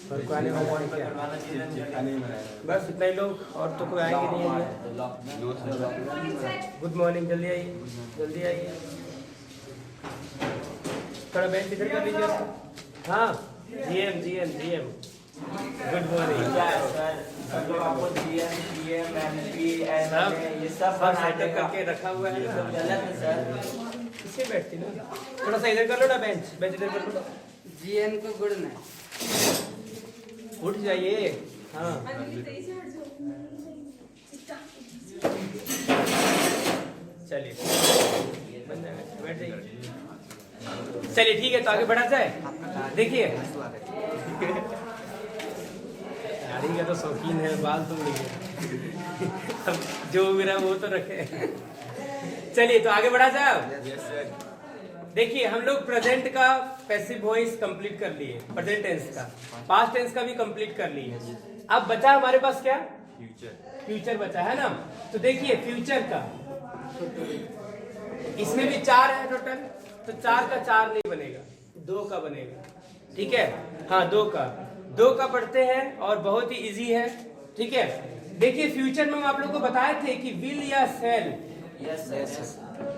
और कोई आने वाला है क्या? बस इतना ही लोग, और तो कोई आएंगे नहीं है। गुड मॉर्निंग, जल्दी आइए, जल्दी आइए। थोड़ा बेंच इधर कर लीजिए। हाँ, GM GM GM, good morning. ये सब सेटअप करके रखा हुआ है ना, गलत है सर। किससे बैठती ना? थोड़ा सा इधर कर लो ना, बेंच बेंच इधर कर लो। जीएन को गुड नहीं। उठ जाइए। हाँ, चलिए बन जाएगा, बैठ जाइए। चलिए ठीक है, तो आगे बढ़ा जाए। देखिए दाढ़ी का तो शौकीन है, बाल तो नहीं है। अब जो मेरा वो तो रखे। चलिए तो आगे बढ़ा जाए। देखिए हम लोग प्रेजेंट का पैसिव वॉइस कंप्लीट कर लिए, प्रेजेंट टेंस का, पास्ट टेंस का भी कंप्लीट कर लिए। अब बचा हमारे पास क्या? फ्यूचर बचा है ना। तो देखिए फ्यूचर का, इसमें भी 4 है टोटल, तो 4 का 4 नहीं बनेगा, 2 का बनेगा। ठीक है, हाँ 2 का पढ़ते हैं और बहुत ही इजी है। ठीक है, देखिए फ्यूचर में हम आप लोग को बताए थे कि विल या सेल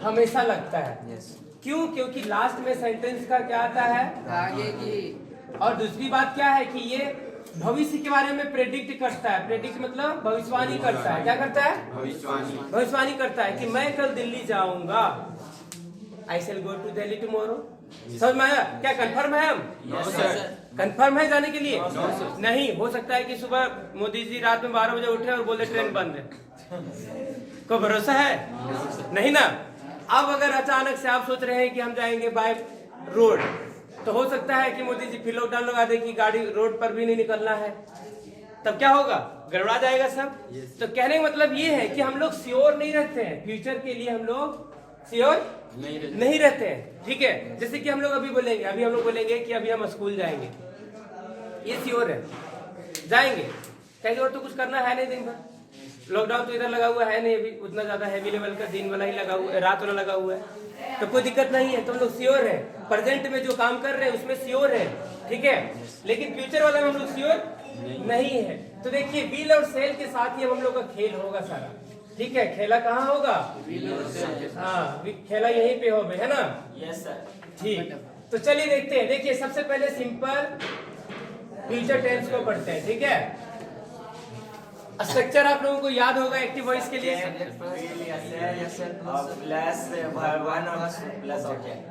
हमेशा लगता है। क्यों? क्योंकि लास्ट में सेंटेंस का क्या आता है? आगे की। और दूसरी बात क्या है कि ये भविष्य के बारे में प्रेडिक्ट करता है। प्रेडिक्ट मतलब भविष्यवाणी करता है। क्या करता है? भविष्यवाणी करता है कि मैं कल दिल्ली जाऊंगा। आई शैल गो टू दिल्ली टुमारो। समझ में आया? क्या कंफर्म है हम? कंफर्म है जाने के लिए? नहीं हो सकता है कि सुबह मोदी जी रात में 12 बजे उठे और बोले ट्रेन बंद है। को भरोसा है? नहीं ना। अब अगर अचानक से आप सोच रहे हैं कि हम जाएंगे बाय रोड, तो हो सकता है कि मोदी जी फिर लॉकडाउन लगा दे कि गाड़ी रोड पर भी नहीं निकलना है। तब क्या होगा? गड़बड़ा जाएगा सब। तो कहने का मतलब ये है कि हम लोग श्योर नहीं रहते हैं, फ्यूचर के लिए हम लोग श्योर नहीं रहते हैं। ठीक है, जैसे कि हम लोग अभी बोलेंगे, अभी हम लोग बोलेंगे कि अभी हम स्कूल जाएंगे, ये श्योर है, जाएंगे। कहेंगे और तो कुछ करना है नहीं दिन भर, लॉकडाउन तो इधर लगा हुआ है नहीं अभी उतना ज्यादा हैवी लेवल का, दिन वाला ही लगा हुआ है, रात वाला लगा हुआ है, तो कोई दिक्कत नहीं है। तो हम लोग श्योर है, प्रेजेंट में जो काम कर रहे हैं उसमें श्योर है। ठीक है, लेकिन फ्यूचर वाला में हम लोग श्योर नहीं है। तो देखिए विल और सेल के साथ ही हम लोग का खेल होगा सारा। ठीक है, खेला कहाँ होगा? हाँ, खेला यहीं पे होगा, है ना? Yes sir. ठीक, तो चलिए देखते हैं। देखिए सबसे पहले सिंपल फ्यूचर टेंस को पढ़ते हैं। ठीक है, स्ट्रक्चर आप लोगों को याद होगा एक्टिव वॉइस के लिए।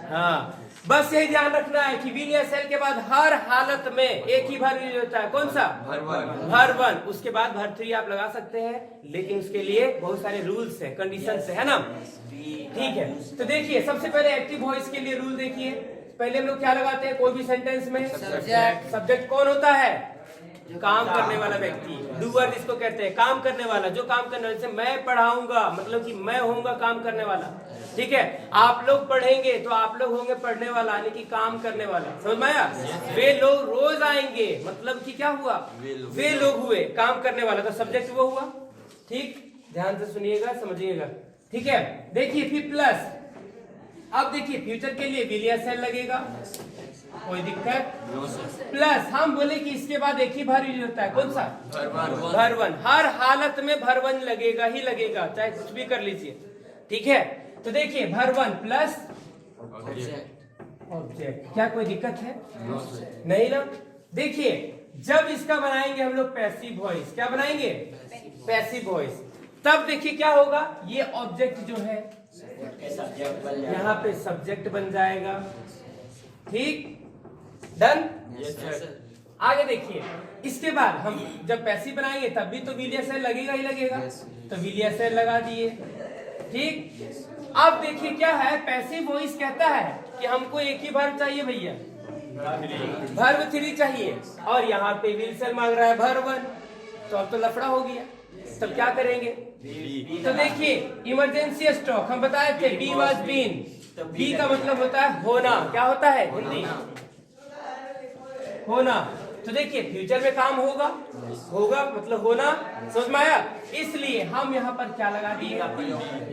हाँ, बस यही ध्यान रखना है कि विल या सेल के बाद हर हालत में एक ही भर यूज होता है। कौन सा? भर वन। उसके बाद भर 3 आप लगा सकते हैं, लेकिन उसके लिए बहुत सारे रूल्स है, कंडीशंस है ना। ठीक है, तो देखिए सबसे पहले एक्टिव वॉइस के लिए रूल देखिए। पहले हम लोग क्या लगाते हैं कोई भी सेंटेंस में? सब्जेक्ट कौन होता है? काम करने वाला व्यक्ति, डूअर जिसको कहते हैं, काम करने वाला, जो काम करने वाला। जैसे मैं पढ़ाऊंगा मतलब कि मैं होऊंगा काम करने वाला। ठीक है, आप लोग पढ़ेंगे तो आप लोग होंगे पढ़ने वाला, यानी कि काम करने वाला। समझ में आया? वे लोग रोज आएंगे मतलब कि क्या हुआ? वे लोग हुए काम करने वाला, तो सब्जेक्ट वो हुआ। ठीक, ध्यान से सुनिएगा, समझिएगा। ठीक है, देखिए फिर प्लस। अब देखिए फ्यूचर के लिए विल या सेल लगेगा, कोई दिक्कत? प्लस हम बोले कि इसके बाद एक ही भर यूज होता है। कौन सा? भर वन। हर हालत में भर वन लगेगा ही लगेगा, चाहे कुछ भी कर लीजिए। ठीक है, तो देखिए भर वन प्लस ऑब्जेक्ट। क्या कोई दिक्कत है? नहीं ना। देखिए जब इसका बनाएंगे हम लोग पैसिव वॉइस, क्या बनाएंगे? Passive voice. तब देखिए क्या होगा, ये ऑब्जेक्ट जो है यहाँ पे सब्जेक्ट बन जाएगा। ठीक, डन। आगे देखिए, इसके बाद हम जब पैसिव बनाएंगे तब भी तो विल या सेल लगेगा ही लगेगा, तो विल या सेल लगा दिए। ठीक, अब देखिए क्या है, पैसिव वॉइस कहता है कि हमको एक ही वर्ब चाहिए भैया, वर्ब 3 चाहिए, और यहाँ पे विल सेल मांग रहा है भर 1, तो अब तो लफड़ा हो गया। तब क्या करेंगे? तो देखिए इमरजेंसी स्टॉक हम बताए थे, बी वाज बीन। बी का मतलब होता है होना। क्या होता है हिंदी? होना। तो देखिए फ्यूचर में काम होगा, होगा मतलब होना। समझ में आया? इसलिए हम यहाँ पर क्या लगा दिए?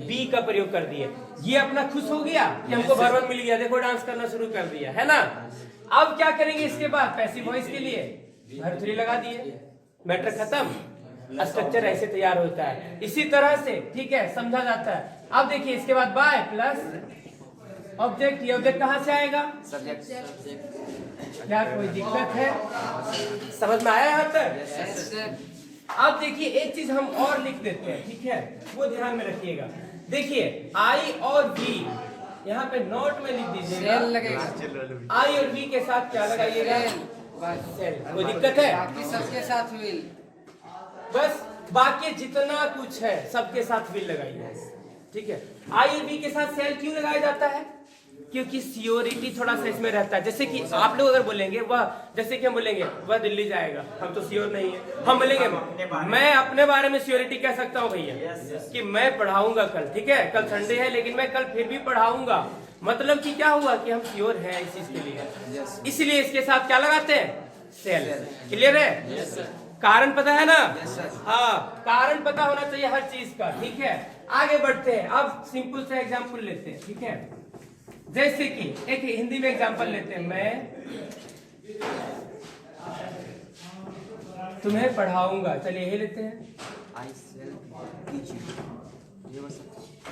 बी का प्रयोग कर दिए। ये अपना खुश हो गया कि हमको भर 1 मिल गया, देखो डांस करना शुरू कर दिया, है ना। अब क्या करेंगे इसके बाद पैसिव वॉइस के लिए? भर 3 लगा दिए, मैटर खत्म। स्ट्रक्चर ऐसे तैयार होता है, इसी तरह से, ठीक है, समझा जाता है। अब देखिए इसके बाद बाय प्लस ऑब्जेक्ट, ये ऑब्जेक्ट कहाँ से आएगा? क्या कोई दिक्कत है? समझ में आया यहाँ तक? Yes sir. अब देखिए एक चीज हम और लिख देते हैं, ठीक है, वो ध्यान में रखिएगा। देखिए आई और वी यहाँ पे नोट में लिख दीजिएगा, सेल लगेगा। आई और वी के साथ क्या लगाइएगा? सेल। कोई दिक्कत है? बाकी सबके साथ विल। बस बाकी जितना कुछ है सबके साथ विल लगाइए, ठीक है। आई और बी के साथ सेल क्यों लगाया जाता है? क्योंकि सियोरिटी थोड़ा सा इसमें रहता है। जैसे कि आप लोग अगर बोलेंगे वह, जैसे कि हम बोलेंगे वह दिल्ली जाएगा, हम तो श्योर नहीं है, हम बोलेंगे मैं अपने बारे में सियोरिटी कह सकता हूँ भैया कि मैं पढ़ाऊंगा कल, ठीक है, कल संडे है लेकिन मैं कल फिर भी पढ़ाऊंगा। मतलब कि क्या हुआ कि हम श्योर हैं इस चीज के लिए, इसलिए इसके साथ क्या लगाते हैं? सेल। क्लियर है? कारण पता है ना? हाँ, कारण पता होना चाहिए हर चीज का, ठीक है। आगे बढ़ते हैं, अब सिंपल सा एग्जांपल लेते हैं, ठीक है। जैसे कि एक हिंदी में एग्जांपल लेते हैं, मैं तुम्हें पढ़ाऊंगा, चलिए यही लेते हैं।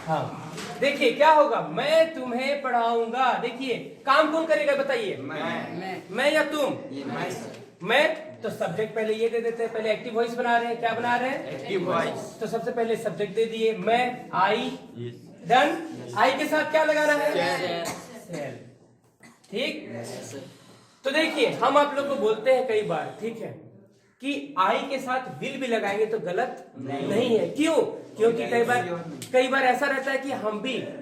हाँ, देखिए क्या होगा, मैं तुम्हें पढ़ाऊंगा। देखिए काम कौन करेगा बताइए? मैं या तुम? मैं। तो सब्जेक्ट पहले ये दे देते हैं, पहले एक्टिव वॉइस बना रहे हैं। क्या बना रहे हैं? Active voice. तो सबसे पहले सब्जेक्ट दे दिए, मैं, आई, डन। आई के साथ क्या लगाना है? सेल। ठीक। तो देखिए हम आप लोग को बोलते हैं कई बार, ठीक है, कि आई के साथ विल भी लगाएंगे तो गलत नहीं है। क्यों? क्योंकि कई बार ऐसा रहता है कि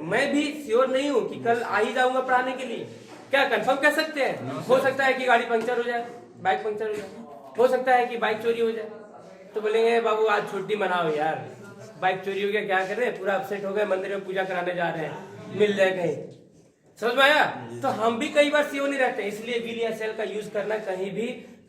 मैं भी श्योर नहीं हूँ कि कल आ ही जाऊंगा पढ़ाने के लिए। क्या कंफर्म कर सकते हैं? हो सकता है कि गाड़ी पंक्चर हो जाए, बाइक पंक्चर हो जाए, हो सकता है कि बाइक चोरी हो जाए, तो बोलेंगे बाबू आज छुट्टी मनाओ यार, बाइक चोरी हो गया, क्या कर रहे हैं, पूरा अपसेट हो गए, मंदिर में पूजा कराने जा रहे हैं, मिल जाए कहीं। समझ में आया? तो हम भी कई बार श्योर नहीं रहते, इसलिए विल या सेल का यूज करना कहीं भी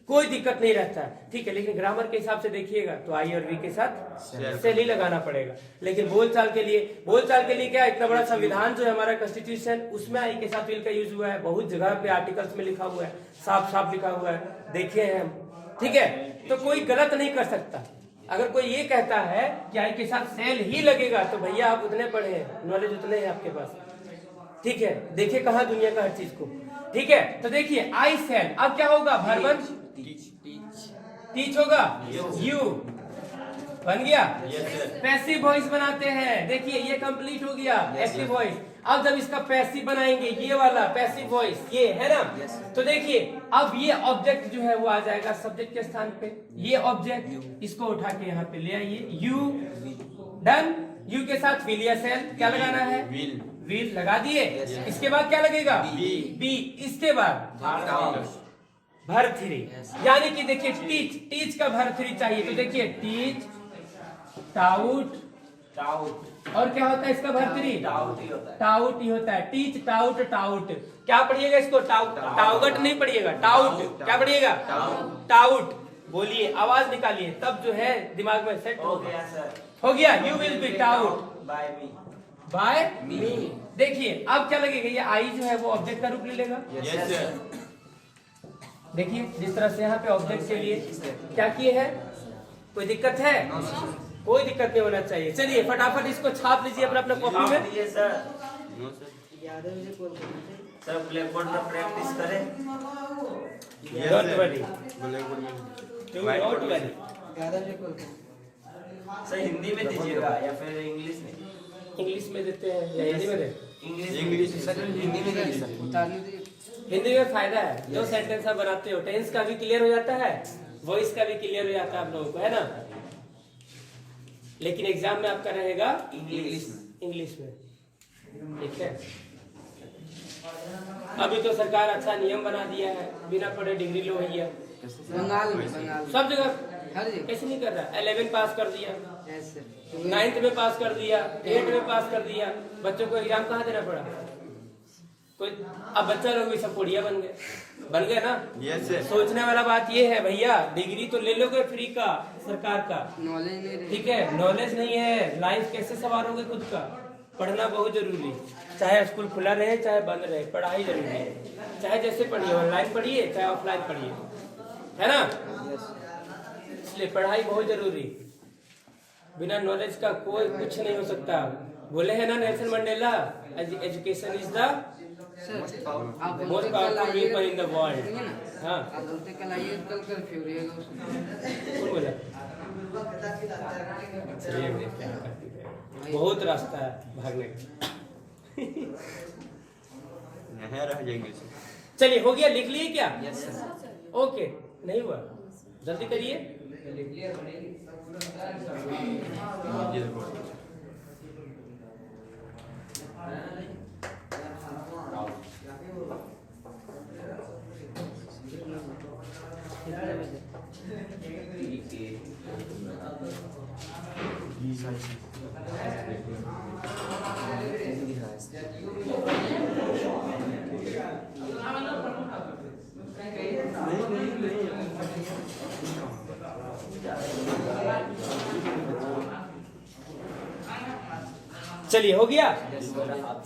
कोई दिक्कत नहीं रहता है, ठीक है। लेकिन ग्रामर के हिसाब से देखिएगा तो आई और वी के साथ सेल ही लगाना पड़ेगा। लेकिन बोलचाल के लिए क्या, इतना बड़ा संविधान जो है हमारा कॉन्स्टिट्यूशन, उसमें आई के साथ विल का यूज हुआ है। बहुत जगह पे आर्टिकल्स में लिखा हुआ है, साफ साफ लिखा हुआ है, देखे हैं हम, ठीक है। तो कोई गलत नहीं कर सकता। अगर कोई ये कहता है कि आई के साथ सेल ही लगेगा तो भैया आप उतने पढ़े हैं, नॉलेज उतने हैं आपके पास, ठीक है। देखिए कहा दुनिया का हर चीज को, ठीक है। तो देखिए आई सेल, अब क्या होगा? वर्ब टीच होगा, यू बन गया। पैसिव वॉइस बनाते हैं, देखिए ये कंप्लीट हो गया एक्टिव वॉइस। अब जब इसका पैसिव बनाएंगे, ये वाला पैसिव वॉइस, ये है ना, तो देखिए अब ये ऑब्जेक्ट जो है वो आ जाएगा सब्जेक्ट के स्थान पे। ये ऑब्जेक्ट इसको उठा के यहाँ पे ले आइए, यू, डन। यू के साथ विल या सेल क्या लगाना है? विल लगा दिए। इसके बाद क्या लगेगा? बी। इसके बाद भर 3, यानी कि देखिए टीच का भर 3 चाहिए, तो देखिए टीच, टाउट, और क्या होता है इसका भर 3? टाउट ही होता है। Teach, taut, taut. क्या पढ़िएगा इसको? टाउगट नहीं पढ़िएगा, टाउट। क्या पढ़िएगा? टाउट। बोलिए, आवाज निकालिए, तब जो है दिमाग में सेट हो गया सर। हो गया, you will be taught by me. देखिए अब क्या लगेगा, ये आई जो है वो ऑब्जेक्ट का रूप ले लेगा। देखिए जिस तरह से यहाँ पे ऑब्जेक्ट के लिए क्या किए हैं, कोई दिक्कत है? कोई दिक्कत नहीं होना चाहिए। चलिए फटाफट इसको छाप लीजिए अपना अपना कॉपी में। सर ब्लैक बोर्ड में प्रैक्टिस करें। Don't worry, don't worry. Sir Hindi में दीजिएगा या फिर इंग्लिश में? इंग्लिश में देते हैं या हिंदी में देते? इंग्लिश सर, हिंदी में दीजिए सर। हिंदी में फायदा है, जो सेंटेंस आप बनाते हो टेंस का भी क्लियर हो जाता है, वॉइस का भी क्लियर हो जाता है आप लोगों को, है ना। लेकिन एग्जाम में आपका रहेगा इंग्लिश में, ठीक है। अभी तो सरकार अच्छा नियम बना दिया है, बिना पढ़े डिग्री लो भैया। बंगाल में सब जगह हर जगह कैसे नहीं कर रहा? 11 पास कर दिया, 9th में पास कर दिया, 8 में पास कर दिया, बच्चों को एग्जाम कहाँ देना पड़ा? कोई अब बच्चा लोग भी सब कोढ़िया बन गए ना। सोचने वाला बात ये है भैया, डिग्री तो ले लोगे फ्री का सरकार का, नॉलेज नहीं, ठीक है, नॉलेज नहीं है, लाइफ कैसे संवारोगे खुद का? पढ़ना बहुत जरूरी, चाहे स्कूल खुला रहे चाहे बंद रहे, पढ़ाई जरूरी है। चाहे जैसे पढ़िए, ऑनलाइन पढ़िए चाहे ऑफलाइन पढ़िए, है ना? इसलिए पढ़ाई बहुत जरूरी, बिना नॉलेज का कोई कुछ नहीं हो सकता। बोले हैं ना Nelson Mandela, education is the sir आप मोस्ट बोलते कल पावरफुल आइए वेपन इन द वर्ल्ड। सुनिए ना, हाँ, आप बोलते कल आइए कल कर फिरिएगा उसमें। कौन बोला? चलिए, क्या करते हैं। बहुत रास्ता है भागने का। रह जाएंगे। चलिए, हो गया? लिख लिए क्या? Yes sir. ओके, नहीं हुआ, जल्दी करिए। चलिए, हो गया?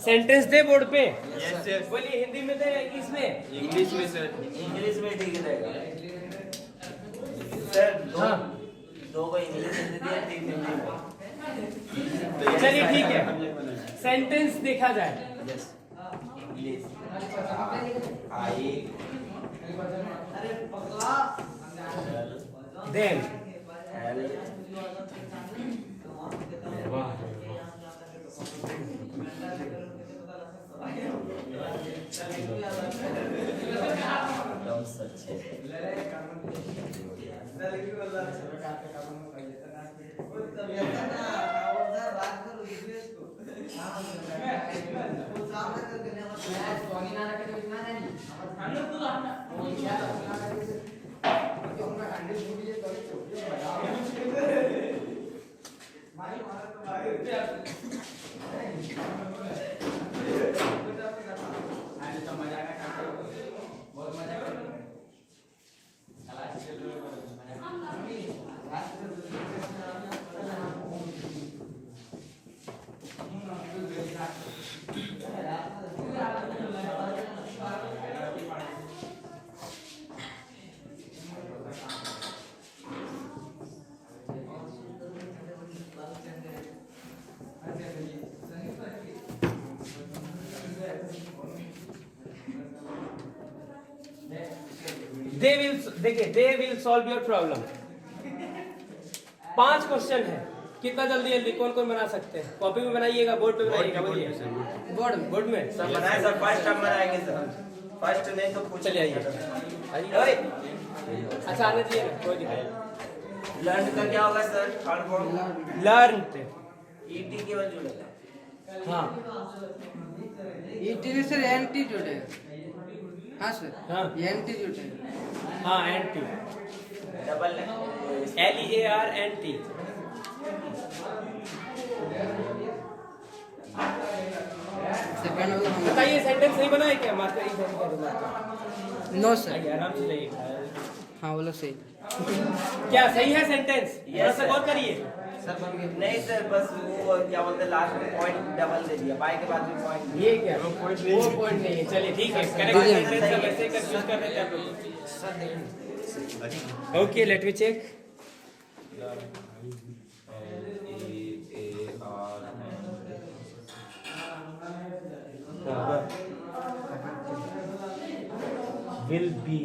सेंटेंस दे बोर्ड पे। बोलिए, हिंदी में दे, इंग्लिश में? इंग्लिश में सर। इंग्लिश में ठीक रहेगा सर। हाँ, दो को इंग्लिश हिंदी दिया, तीन हिंदी में। चलिए ठीक है, सेंटेंस देखा जाए। Yes. English I then L एकदम सच्चे। They will solve your problem. 5 question है, कितना जल्दी जल्दी कौन कौन बना सकते हैं? कॉपी में बनाइएगा, बोर्ड पे बनाइएगा? बोलिए, बोर्ड में सर बनाए सर। फर्स्ट हम बनाएंगे सर। फर्स्ट नहीं तो पूछ। चलिए, आइए। अच्छा, आने दीजिए, कोई दिक्कत। लर्न का क्या होगा sir? Third form learn. ET केवल जुड़ेगा। हाँ ईटी सर एंटी जुड़ेगा। हाँ सर, हाँ एंटी जुड़ेगा। हाँ, एंटी, डबल LEARNT। सेकंड वाला हम बताइए, सेंटेंस नहीं बना है क्या? मार्कर इधर नो सर। आइए, आराम से जाइए। हाँ बोलो सही। क्या सही है सेंटेंस? थोड़ा सा sir. गौर करिए। सर बन गया। नहीं सर, बस वो क्या बोलते हैं, लास्ट में पॉइंट डबल दे दिया, बाई के बाद में पॉइंट। ये क्या? वो पॉइंट नहीं है। चलिए ठीक है, करेक्ट दीजिए। सेंटेंस सब ऐसे ही कंफ्यूज कर रहे थे आप लोग। Okay, let me check. Will be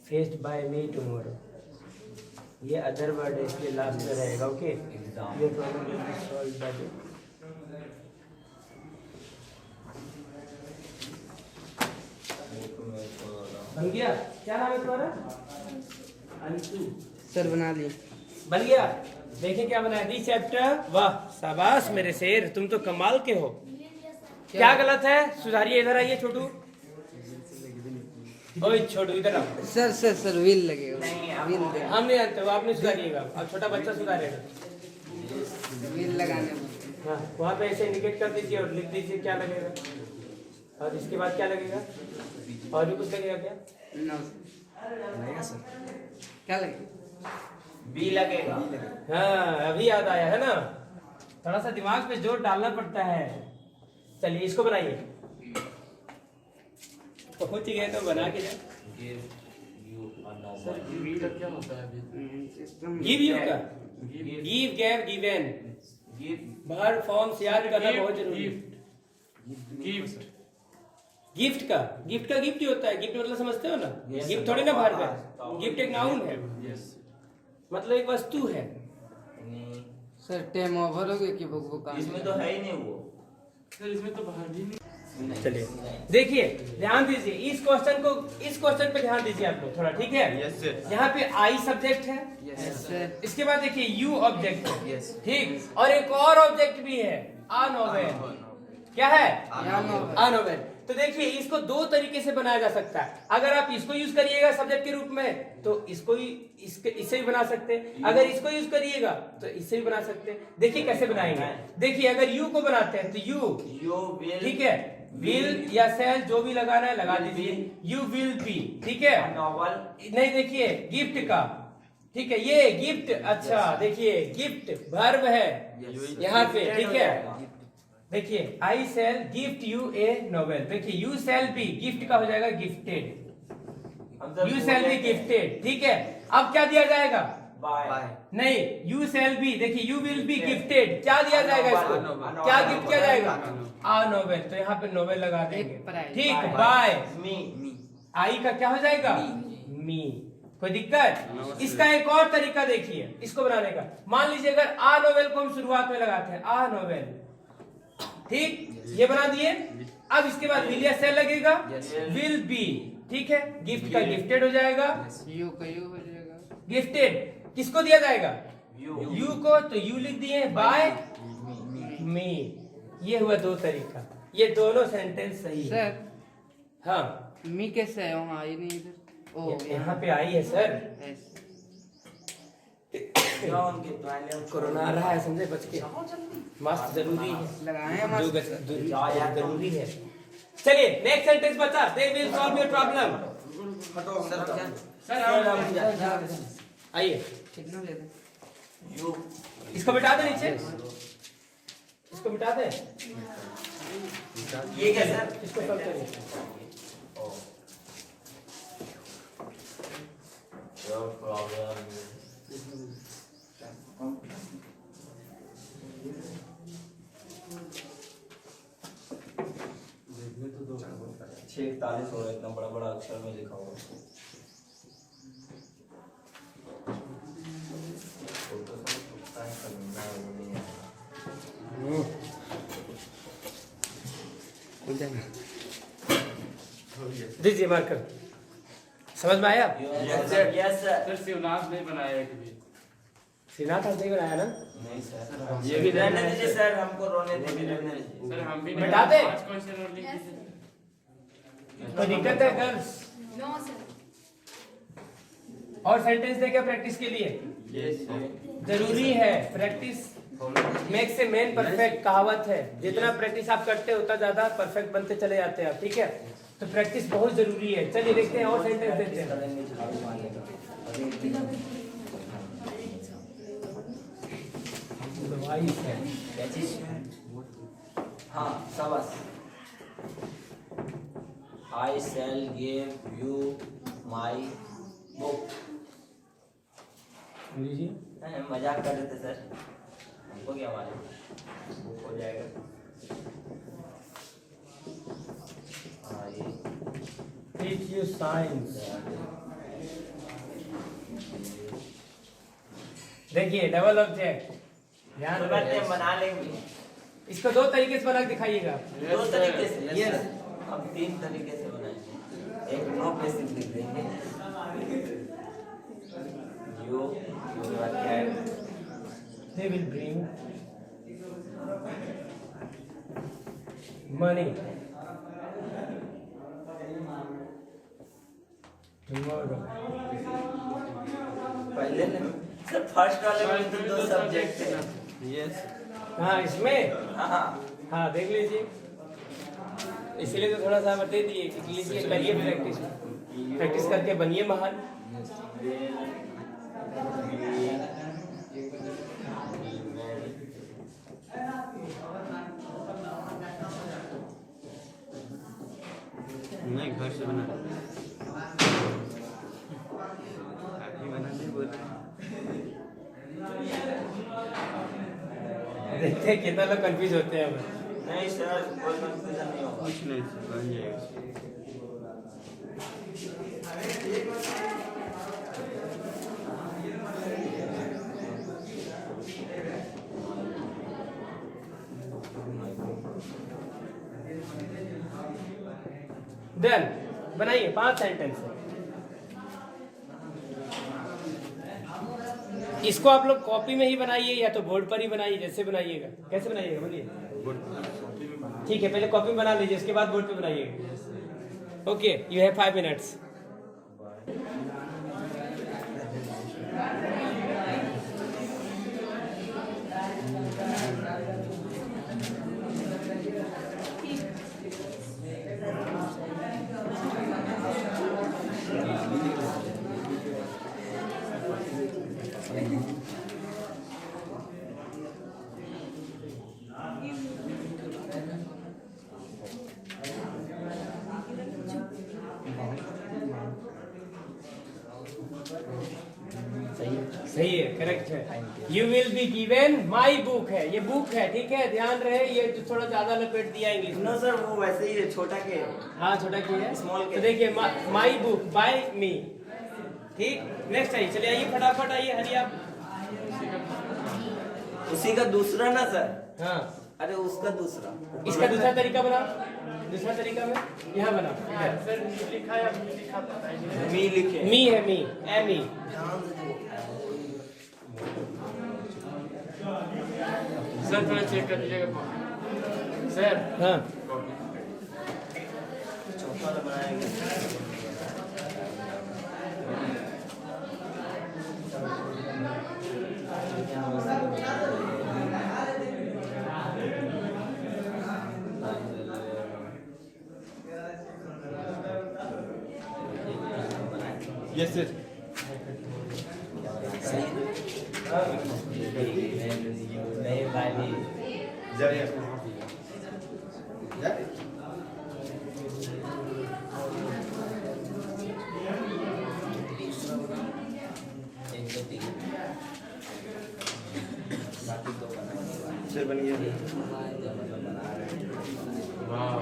faced by me tomorrow। ये अदर वर्ड है, इसलिए लास्ट में रहेगा। ओके, ये problem will be solved by me. बन गया? क्या नाम है तुम्हारा? अंशु। सर बना लिए। बन गया? देखिए क्या बना है, दी चैप्टर। वाह, शाबाश मेरे शेर, तुम तो कमाल के हो। क्या गलत है? सुधारिए। इधर आइए छोटू। ओए छोटू, इधर आओ। सर सर सर व्हील लगेगा। व्हील दे, हम नहीं जानते, वो आपने सुधारिएगा। अब छोटा बच्चा सुधारेगा। व्हील लगाने में। हाँ, वहाँ पे ऐसे इंडिकेट कर दीजिए और लिख दीजिए क्या लगेगा, और इसके बाद क्या लगेगा, और भी कुछ लगेगा क्या? नो लगेगा सर। क्या लगेगा? बी लगेगा। हाँ, अभी याद आया है ना, थोड़ा सा दिमाग पे जोर डालना पड़ता है। चलिए इसको बनाइए। पहुंच गए तो बना के जाए। सर गिव का क्या होता है अभी? सिस्टम गिव यू का give gave given verb forms याद करना बहुत जरूरी है। गिफ्ट गिफ्ट का गिफ्ट ही होता है। गिफ्ट मतलब समझते हो ना? Yes, gift sir. थोड़ी ना वर्ब है। गिफ्ट एक नाउन है, यस मतलब एक वस्तु है। सर टाइम ओवर हो गया कि बुक बुक इसमें तो है ही नहीं वो। सर इसमें तो बाहर भी नहीं। चलिए देखिए, ध्यान दीजिए इस क्वेश्चन पे ध्यान दीजिए आप लोग थोड़ा, ठीक है? Yes sir. यहाँ पे आई सब्जेक्ट है, यस सर इसके बाद देखिए यू ऑब्जेक्ट है, Yes. ठीक, और एक और ऑब्जेक्ट भी है आ नोवेल। क्या है? आ नोवेल। तो देखिए इसको दो तरीके से बनाया जा सकता है। अगर आप इसको यूज करिएगा सब्जेक्ट के रूप में तो इसको ही इससे भी बना सकते हैं। अगर इसको यूज करिएगा तो इससे भी बना सकते हैं। देखिए कैसे बनाएंगे। देखिए अगर यू को बनाते हैं तो You will ठीक है, विल या सेल जो भी लगाना है लगा दीजिए। यू विल बी, ठीक है। novel नहीं देखिए गिफ्ट का, ठीक है, ये गिफ्ट, अच्छा देखिए गिफ्ट वर्ब है यहाँ पे, ठीक है। देखिए I shall gift you a novel. देखिए यू सेल बी, गिफ्ट का हो जाएगा gifted, you shall be gifted, ठीक है। अब क्या दिया जाएगा? by नहीं, यू सेल बी, देखिए यू विल बी गिफ्टेड, क्या दिया जाएगा इसको? क्या गिफ्ट किया जाएगा? A novel. तो यहाँ पे नोवेल लगा देंगे, एक प्राइस। ठीक। बाय me आई का क्या हो जाएगा? मी। कोई दिक्कत? इसका एक और तरीका देखिए इसको बनाने का। मान लीजिए अगर आ नोवेल को हम शुरुआत में लगाते हैं, आ नोवेल, ठीक, ये बना दिए। अब इसके बाद विल या सेल लगेगा, विल बी, ठीक है। गिफ्ट का गिफ्टेड हो जाएगा, यू का यू हो जाएगा। गिफ्टेड किसको दिया जाएगा? you यू को, तो यू लिख दिए, बाय मी। ये हुआ दो तरीका, ये दोनों सेंटेंस सही है। सर हाँ मी कैसे है वहाँ आई नहीं इधर। ओ यहाँ पे आई है सर, ऐसे। उनके पहले कोरोना आ रहा है, समझे, बच के। मास्क जरूरी है, लगाए दो मस्त। गज दूरी जरूरी है। चलिए नेक्स्ट सेंटेंस बचा, दे विल सॉल्व योर प्रॉब्लम। आइए कितना ले दे। you इसको बिठा दे नीचे, इसको बिठा दे, ये क्या सर? इसको सब करिए। Your problem 6:41 हो रहा है, इतना बड़ा बड़ा अक्षर में लिखा हुआ है। फोटो सब छुपता है, करना है वो नहीं है। दीजिए मार्कर, समझ में आया? Yes sir, yes sir. Sir Shivnath नहीं बनाया कभी। श्रीनाथ आज नहीं बनाया ना? नहीं सर, ये भी रहने दीजिए सर, हमको रोने दीजिए, रहने दीजिए। सर हम भी मिटा दे। 5 क्वेश्चन और लिख दीजिए। कोई दिक्कत है गर्ल्स? No sir. और सेंटेंस देगा प्रैक्टिस के लिए, यस जरूरी है प्रैक्टिस मेक से मैन परफेक्ट, कहावत है। जितना प्रैक्टिस आप करते हो उतना ज्यादा परफेक्ट बनते चले जाते हैं आप, ठीक है। तो प्रैक्टिस बहुत जरूरी है। चलिए देखते हैं और सेंटेंस देते हैं। Device है। क्या चीज? हाँ, शाबाश। I shall give you my book। लीजिए, नहीं, मजाक कर रहे थे सर, हमको क्या मालूम बुक हो जाएगा। हाँ ये teach you science। देखिए डबल ऑब्जेक्ट, ध्यान तो करते हैं, रखिए। बना लेंगे इसको दो तरीके से बना के दिखाइएगा। दो तरीके से। Yes। अब 3 तरीके से बनाएंगे। एक नो पे सिर्फ लिख देंगे, यू के बाद क्या है? They will bring money tomorrow। पहले ने सर फर्स्ट वाले में तो 2 सब्जेक्ट थे। यस। हाँ इसमें, हाँ हाँ देख लीजिए, इसीलिए तो थोड़ा सा बता दिए कि लीजिए करिए प्रैक्टिस, प्रैक्टिस करके बनिए महान। नहीं घर से बना देखते हैं कितना लोग कंफ्यूज होते हैं। नहीं सर, कोई कंफ्यूजन नहीं होगा। कुछ नहीं बन जाएगा। देन बनाइए 5 सेंटेंस। इसको आप लोग कॉपी में ही बनाइए या तो बोर्ड पर ही बनाइए, जैसे बनाइएगा। कैसे बनाइएगा बोलिए? ठीक है, पहले कॉपी में बना लीजिए, उसके बाद बोर्ड पे बनाइएगा। Okay, you have 5 minutes. सही है, करेक्ट है। You will be given my book है, ये बुक है, ठीक है, ध्यान रहे। ये तो थोड़ा ज्यादा लपेट दिया इंग्लिश में। नो सर, वो वैसे ही है, छोटा के। हाँ, छोटा की है, Small के। तो देखिए माई बुक बाय मी। ठीक, नेक्स्ट आइए, चलिए आइए फटाफट आइए, हरी आप। उसी का दूसरा ना सर? हाँ, अरे उसका दूसरा। इसका दूसरा तरीका बनाओ। दूसरा तरीका में यहाँ बनाओ, इधर। सर लिखा या लिखा पता ही नहीं। मी लिखे। मी है, मी एम ई। सर थोड़ा चेक कर लीजिएगा सर। हाँ, चौथा वाला बनाएंगे। Yes sir. नहीं भाई, सर बन गया। वाह,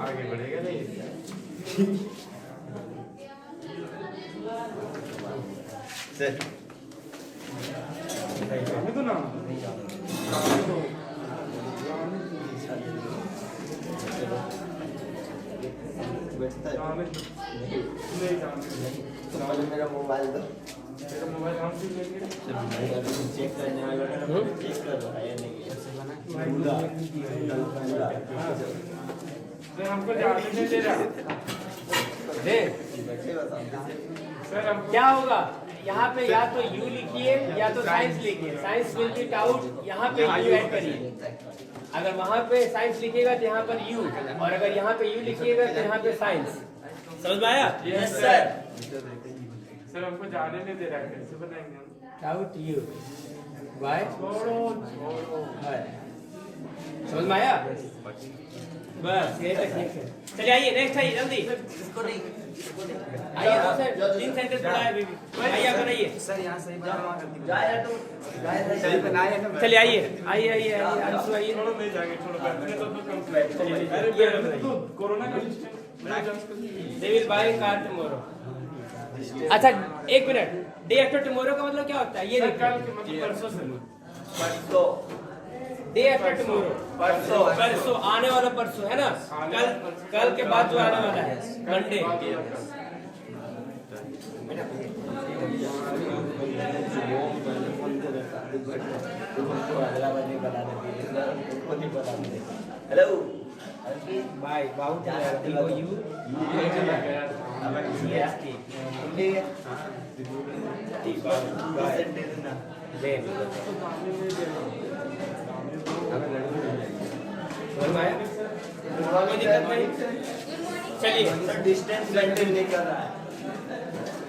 आगे बढ़ेगा नहीं। सर तो ना बैठता है। तो पहले मेरा मोबाइल दो। मेरा मोबाइल हम से लेंगे। चेक करने वाला ना, चेक कर रहा है नहीं। पूरा सर हमको जाने नहीं दे रहा। दे। बैठेगा सामने से। सर हमको क्या होगा यहाँ पे? या तो यू लिखिए या तो साइंस लिखिए। साइंस विल बी आउट, यहाँ पे यू ऐड करिए। अगर वहाँ पे साइंस लिखिएगा तो यहाँ पर यू, और अगर यहाँ पे यू लिखिएगा तो यहाँ पे साइंस। समझ में आया? Yes sir. सर हमको जाने नहीं दे रहा है, कैसे बताएंगे हम? Out you by. छोड़ो छोड़ो। समझ में आया? बस यही टेक्निक है। चलिए आइए, नेक्स्ट आइए जल्दी। इसको नहीं। आइए तो सर 3 सेंटेंस बनाए बेबी। आइए आप बनाइए। सर यहाँ सही जाए तो सही बनाए ना। चलिए आइए आइए आइए अंशु आइए। छोड़ो नहीं जाएंगे, छोड़ो बैठने तो कम। चलिए अरे ये बैठने बताइए। तो कोरोना का they will by car tomorrow. अच्छा एक मिनट, डे आफ्टर टुमारो का मतलब क्या होता है? ये सर देखिए, कल के मतलब परसों से। परसों। डे आफ्टर टुमारो परसों। परसों, आने वाला परसों है ना? कल के बाद जो आने वाला है Monday. Hello by bout you they कोई दिक्कत नहीं। चलिए डिस्टेंस मेंटेन नहीं कर रहा है।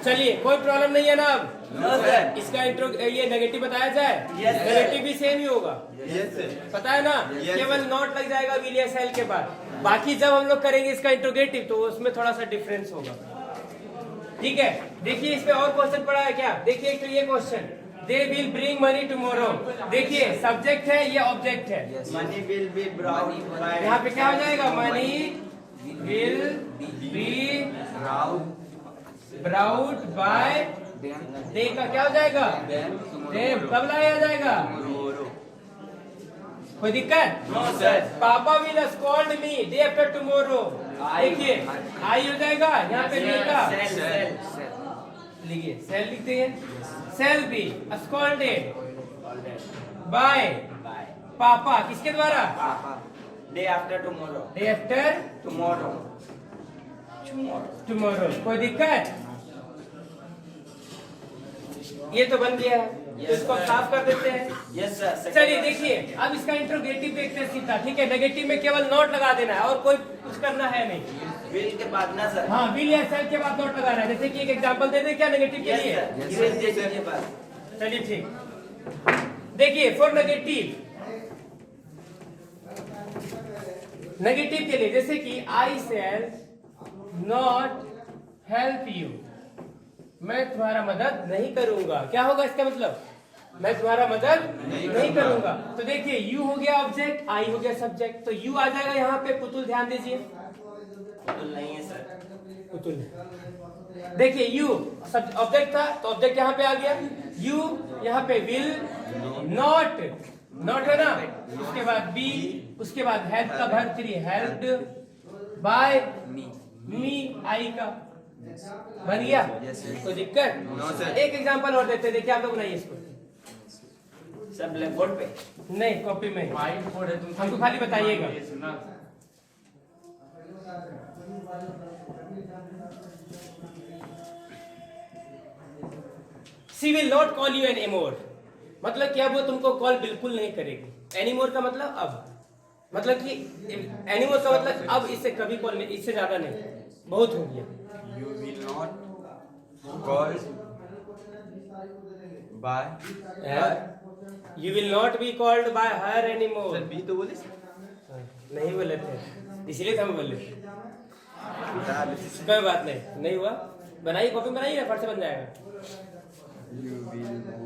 चलिए कोई प्रॉब्लम नहीं है ना अब? No sir. इसका इंट्रो ये नेगेटिव बताया जाए? Yes, sir. नेगेटिव भी सेम ही होगा, यस सर। पता है ना? Yes, केवल नॉट लग जाएगा विलियस एल के बाद। बाकी जब हम लोग करेंगे इसका इंट्रोगेटिव तो उसमें थोड़ा सा डिफरेंस होगा। ठीक है, देखिए इस पे और क्वेश्चन पड़ा है क्या? देखिए एक तो ये question, they will bring money tomorrow. देखिए सब्जेक्ट है, ये ऑब्जेक्ट है। Money will be brought by, यहाँ पे क्या हो जाएगा? Money will be brought by, they का क्या हो जाएगा? देम। कब लाया जाएगा? कोई दिक्कत? No sir. Papa will scold me day after tomorrow. देखिए आई हो जाएगा यहाँ पे बी का, सेल सेल लिखिए सेल लिखते हैं। Shall be scolded by by papa, किसके द्वारा? Papa, day after tomorrow, day after tomorrow tomorrow. कोई दिक्कत? ये तो बन गया है, तो इसको साफ कर देते हैं। Yes sir. चलिए देखिए अब इसका इंट्रोगेटिव देखते हैं सीधा, ठीक है? नेगेटिव में केवल नोट लगा देना है और कोई कुछ करना है नहीं। विल के बाद ना सर? हाँ, विल या सेल के बाद नोट लगाना है। जैसे कि एक एग्जांपल दे दें क्या नेगेटिव के यस लिए? सर, विल दे दीजिए बस। चलिए ठीक। देखिए फॉर नेगेटिव, नेगेटिव के लिए जैसे कि आई शैल नॉट हेल्प यू, मैं तुम्हारा मदद नहीं करूंगा। क्या होगा इसका मतलब? मैं तुम्हारा मदद नहीं करूंगा। तो देखिए यू हो गया ऑब्जेक्ट, आई हो गया सब्जेक्ट, तो यू आ जाएगा यहाँ पे। पुतुल ध्यान दीजिए, पुतुल नहीं है सर। पुतुल। देखिए यू सब ऑब्जेक्ट था, तो ऑब्जेक्ट यहाँ पे आ गया। यू यहाँ पे विल नॉट, नॉट है ना, उसके बाद बी, उसके बाद हेल्प का भर 3 हेल्प्ड बाय मी, आई का बन गया। कोई दिक्कत? एक एग्जांपल और देते हैं, देखिए आप लोग बनाइए इसको। सर ब्लैक बोर्ड पे? नहीं, कॉपी में। वाइट बोर्ड है, तुम हमको खाली बताइएगा। ये सुना। She will not call you any more, मतलब कि अब वो तुमको कॉल बिल्कुल नहीं करेगी। एनी मोर का मतलब अब, मतलब कि एनी मोर का मतलब अब इससे कभी कॉल नहीं, इससे ज्यादा नहीं, बहुत हो गया। You will not call by her. You will not be called by her any more. Sir बी तो बोले नहीं बोले थे, इसलिए तो हम बोले। बता दे। कोई बात नहीं, नहीं हुआ। बनाइए, कॉपी बनाइए, फट से बन जाएगा। You will not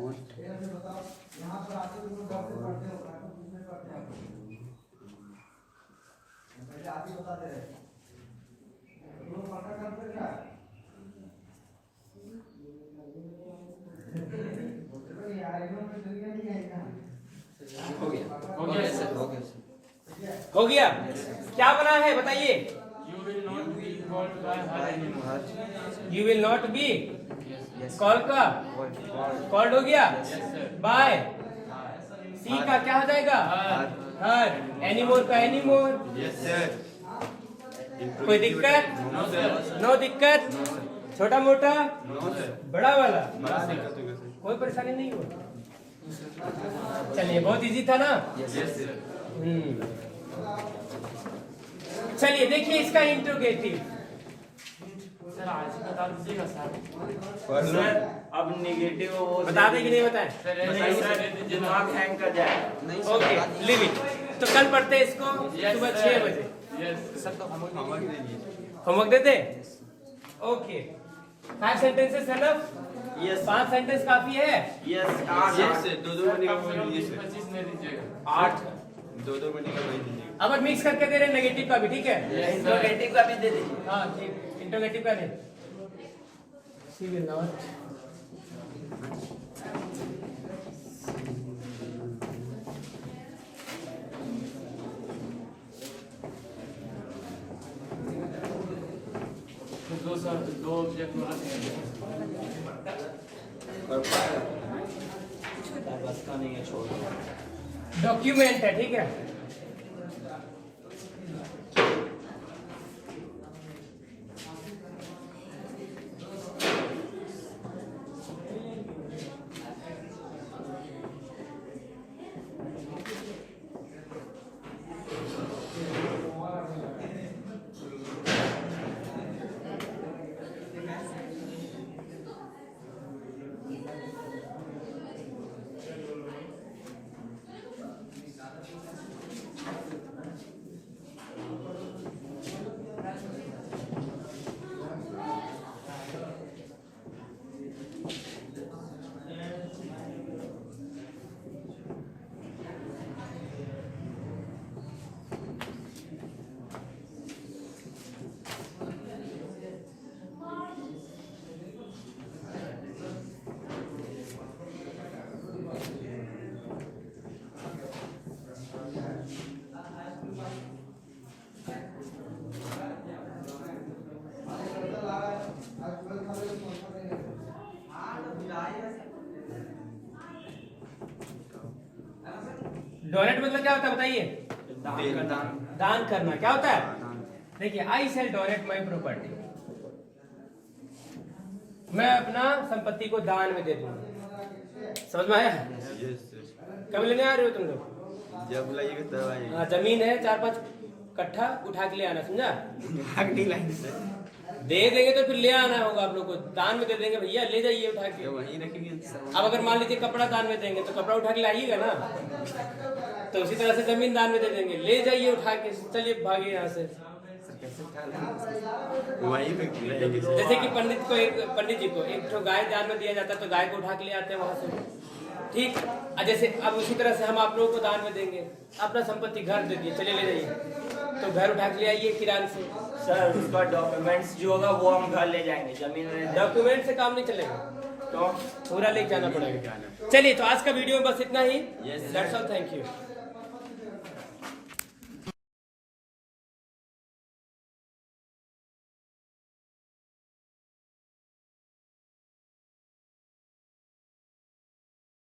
हो गया सर, हो गया सर। हो गया? क्या बना है बताइए? You will not be called by her anymore. You will not B Yes. Call का कॉल्ड हो गया बाय, सी का क्या हो जाएगा? हर, एनी मोर का एनी मोर। Yes sir. कोई दिक्कत? No sir. नो दिक्कत? छोटा मोटा नो सर। बड़ा वाला बड़ा दिक्कत होगा सर। कोई परेशानी नहीं हो? चलिए बहुत इजी था ना। Yes sir. चलिए देखिए इसका इंट्रोगेटिव। सर आज बता दीजिएगा सर। पढ़ लो। सर अब नेगेटिव वो बता दें कि नहीं बताएं? सर नहीं सर, दिमाग हैंग कर जाएगा। Okay live it. तो कल पढ़ते हैं इसको सुबह 6 बजे। Yes sir. तो हम होमवर्क दे दीजिए। होमवर्क देते? ओके। 5 सेंटेंसेस है ना? यस 5 सेंटेंस काफी है? Yes 8 yes sir. दो मिनट का कम से पॉइंट कम दीजिए 20-25 सर। नहीं दीजिएगा। 8। दो मिनट का पॉइंट दीजिए। अब मिक्स करके दे रहे हैं नेगेटिव का भी, ठीक है? इंट्रोगेटिव का भी दे दीजिए। हाँ ठीक, इंट्रोगेटिव का नहीं। शी विल नॉट दो ऑब्जेक्ट वाला और पाया। बस का नहीं है, छोड़ दो। डॉक्यूमेंट है, ठीक है? डोनेट मतलब क्या होता है बताइए? दान। दान करना। क्या होता है? देखिए, I cell donate my property, मैं अपना संपत्ति को दान में दे दूंगा। समझ में आया? Yes sir. कब लेने आ रहे हो तुम लोग? जब लाइएगा तब आइएगा। हाँ, जमीन है 4-5 कट्ठा, उठा के ले आना, समझा? अगली लाइन से दे देंगे तो फिर ले आना होगा आप लोग को। दान में दे देंगे भैया, ले जाइए उठा के। तो वहीं रखेंगे सर। अब अगर मान लीजिए कपड़ा दान में देंगे तो कपड़ा उठा के लाइएगा ना, तो उसी तरह से जमीन दान में दे देंगे, ले जाइए उठा के, चलिए भागिए यहाँ से। वहीं पे रहेंगे सर। जैसे कि पंडित जी को एक ठो गाय दान में दिया जाता है तो गाय को उठा के ले आते हैं वहां से, ठीक। जैसे अब उसी तरह से हम आप लोगों को दान में देंगे, अपना संपत्ति घर दे दिए, चलिए ले जाइए, तो घर उठा के ले आइए किरान से। सर उसका डॉक्यूमेंट्स जो होगा वो हम घर ले जाएंगे, जमीन में डॉक्यूमेंट से काम नहीं चलेगा, तो पूरा लेके जाना पड़ेगा। चलिए, तो आज का वीडियो में बस इतना ही। Yes, sir. That's all, thank you.